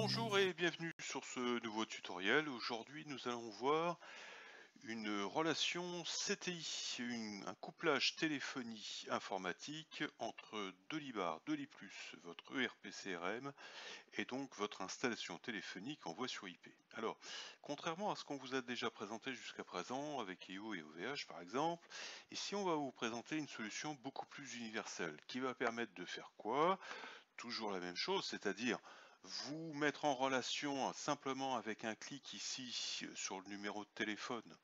Bonjour et bienvenue sur ce nouveau tutoriel. Aujourd'hui, nous allons voir une relation CTI, un couplage téléphonie informatique entre Dolibar, Doli+, votre ERP CRM et donc votre installation téléphonique en voix sur IP. Alors, contrairement à ce qu'on vous a déjà présenté jusqu'à présent avec EO et OVH par exemple, ici on va vous présenter une solution beaucoup plus universelle qui va permettre de faire quoi? Toujours la même chose, c'est-à-dire vous mettre en relation simplement avec un clic ici sur le numéro de téléphone,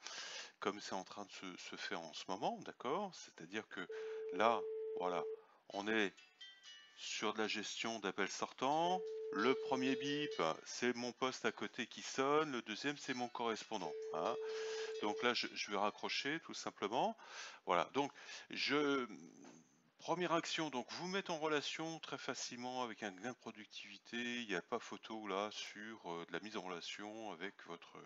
comme c'est en train de se faire en ce moment, d'accord? C'est-à-dire que là, voilà, on est sur de la gestion d'appels sortants. Le premier bip, c'est mon poste à côté qui sonne. Le deuxième, c'est mon correspondant, hein. Donc là, je vais raccrocher tout simplement. Voilà, donc je première action, donc vous mettre en relation très facilement avec un gain de productivité. Il n'y a pas photo là sur de la mise en relation avec votre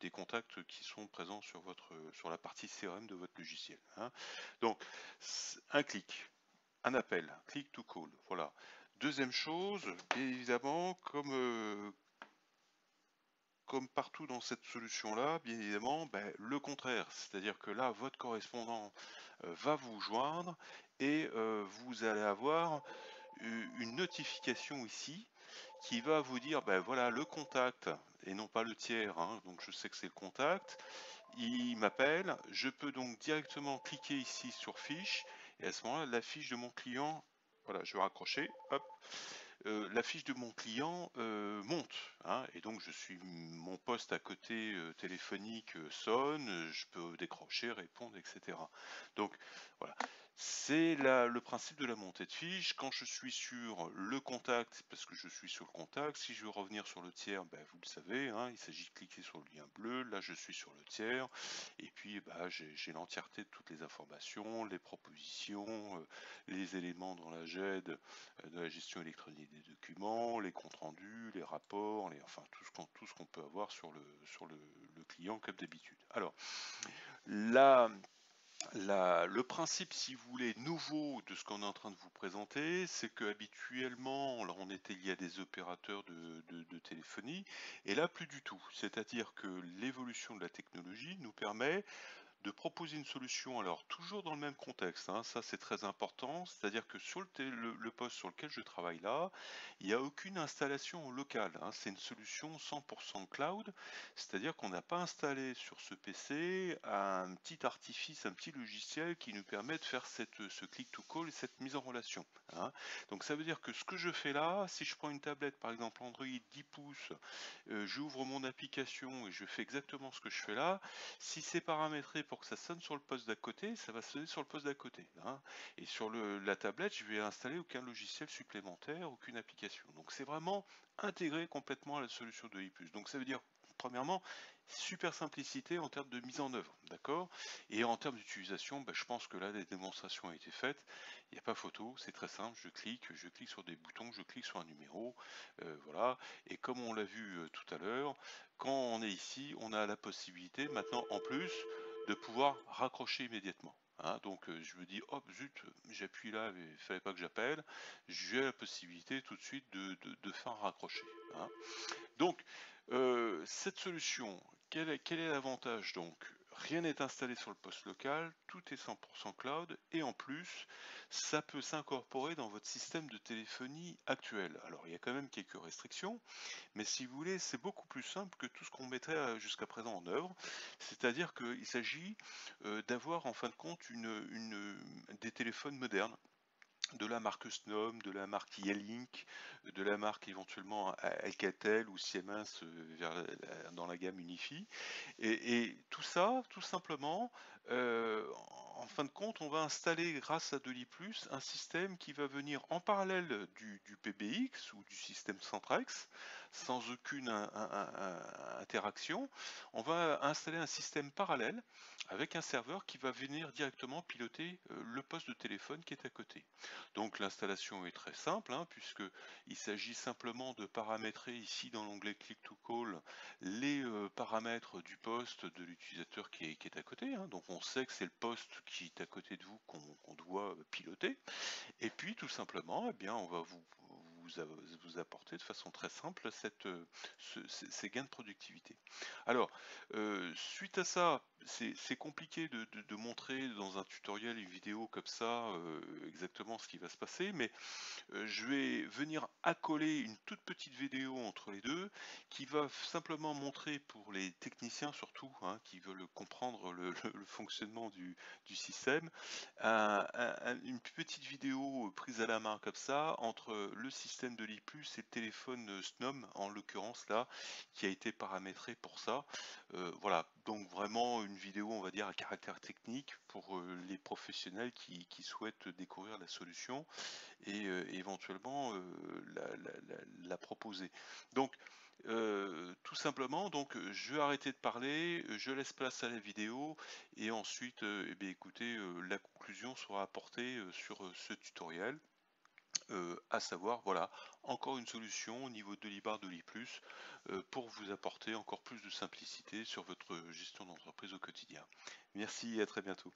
des contacts qui sont présents sur votre sur la partie CRM de votre logiciel, hein. Donc un clic, un appel, click to call, voilà. Deuxième chose, bien évidemment, comme partout dans cette solution-là, bien évidemment, ben, le contraire. C'est-à-dire que là, votre correspondant va vous joindre et vous allez avoir une notification ici qui va vous dire, ben voilà, le contact, et non pas le tiers, hein, donc je sais que c'est le contact, il m'appelle, je peux donc directement cliquer ici sur fiche, et à ce moment-là, la fiche de mon client, voilà, je vais raccrocher, hop, la fiche de mon client monte, hein, et donc mon poste à côté téléphonique sonne, je peux décrocher, répondre, etc. Donc voilà, c'est le principe de la montée de fiche. Quand je suis sur le contact, parce que je suis sur le contact, si je veux revenir sur le tiers, ben, vous le savez, hein, il s'agit de cliquer sur le lien bleu, là je suis sur le tiers, et puis bah, j'ai l'entièreté de toutes les informations, les propositions, les éléments dans la GED, de la gestion électronique des documents, les comptes rendus, les rapports, enfin tout ce qu'on peut avoir sur le client comme d'habitude. Alors, là, le principe, si vous voulez, nouveau de ce qu'on est en train de vous présenter, c'est que habituellement, là, on était lié à des opérateurs de téléphonie, et là, plus du tout. C'est-à-dire que l'évolution de la technologie nous permet de proposer une solution, alors toujours dans le même contexte, hein, ça c'est très important, c'est-à-dire que sur le poste sur lequel je travaille là, il n'y a aucune installation locale, hein, c'est une solution 100% cloud, c'est-à-dire qu'on n'a pas installé sur ce PC un petit artifice, un petit logiciel qui nous permet de faire ce click to call et cette mise en relation, hein. Donc ça veut dire que ce que je fais là, si je prends une tablette par exemple Android 10 pouces, j'ouvre mon application et je fais exactement ce que je fais là, si c'est paramétré pour que ça sonne sur le poste d'à côté, ça va sonner sur le poste d'à côté, hein. Et sur la tablette, je vais installer aucun logiciel supplémentaire, aucune application. Donc c'est vraiment intégré complètement à la solution de i+. Donc ça veut dire, premièrement, super simplicité en termes de mise en œuvre, d'accord? Et en termes d'utilisation, je pense que là, la démonstration a été faite. Il n'y a pas photo, c'est très simple. Je clique sur des boutons, je clique sur un numéro, voilà. Et comme on l'a vu tout à l'heure, quand on est ici, on a la possibilité maintenant en plus de pouvoir raccrocher immédiatement, hein. Donc je me dis, hop, zut, j'appuie là, mais il fallait pas que j'appelle. J'ai la possibilité tout de suite de faire raccrocher, hein. Donc, cette solution, quel est l'avantage donc? Rien n'est installé sur le poste local, tout est 100% cloud et en plus, ça peut s'incorporer dans votre système de téléphonie actuel. Alors, il y a quand même quelques restrictions, mais si vous voulez, c'est beaucoup plus simple que tout ce qu'on mettrait jusqu'à présent en œuvre. C'est-à-dire qu'il s'agit d'avoir en fin de compte des téléphones modernes de la marque Snom, de la marque Yelink, de la marque éventuellement Alcatel ou Siemens dans la gamme Unifi. Et tout ça, tout simplement, en fin de compte, on va installer grâce à Deli+, un système qui va venir en parallèle du PBX ou du système Centrex, sans aucune interaction. On va installer un système parallèle avec un serveur qui va venir directement piloter le poste de téléphone qui est à côté. Donc l'installation est très simple, hein, puisqu'il s'agit simplement de paramétrer ici dans l'onglet Click to Call les paramètres du poste de l'utilisateur qui est à côté, hein. Donc on sait que c'est le poste qui est à côté de vous qu'on doit piloter. Et puis tout simplement, eh bien, on va vous vous apporter de façon très simple ces gains de productivité. Alors, suite à ça, c'est compliqué de montrer dans un tutoriel, une vidéo comme ça, exactement ce qui va se passer, mais je vais venir accoler une toute petite vidéo entre les 2 qui va simplement montrer pour les techniciens surtout, hein, qui veulent comprendre le fonctionnement du système, une petite vidéo prise à la main comme ça entre le système de l'i+ et le téléphone, Snom en l'occurrence là, qui a été paramétré pour ça. Voilà, donc vraiment une vidéo on va dire à caractère technique pour, les professionnels qui souhaitent découvrir la solution et éventuellement, la proposer. Donc, tout simplement, donc, je vais arrêter de parler, je laisse place à la vidéo et ensuite, et beh, écoutez, la conclusion sera apportée, sur, ce tutoriel, à savoir, voilà, encore une solution au niveau de l'ibar de l'i+, pour vous apporter encore plus de simplicité sur votre gestion d'entreprise au quotidien. Merci et à très bientôt.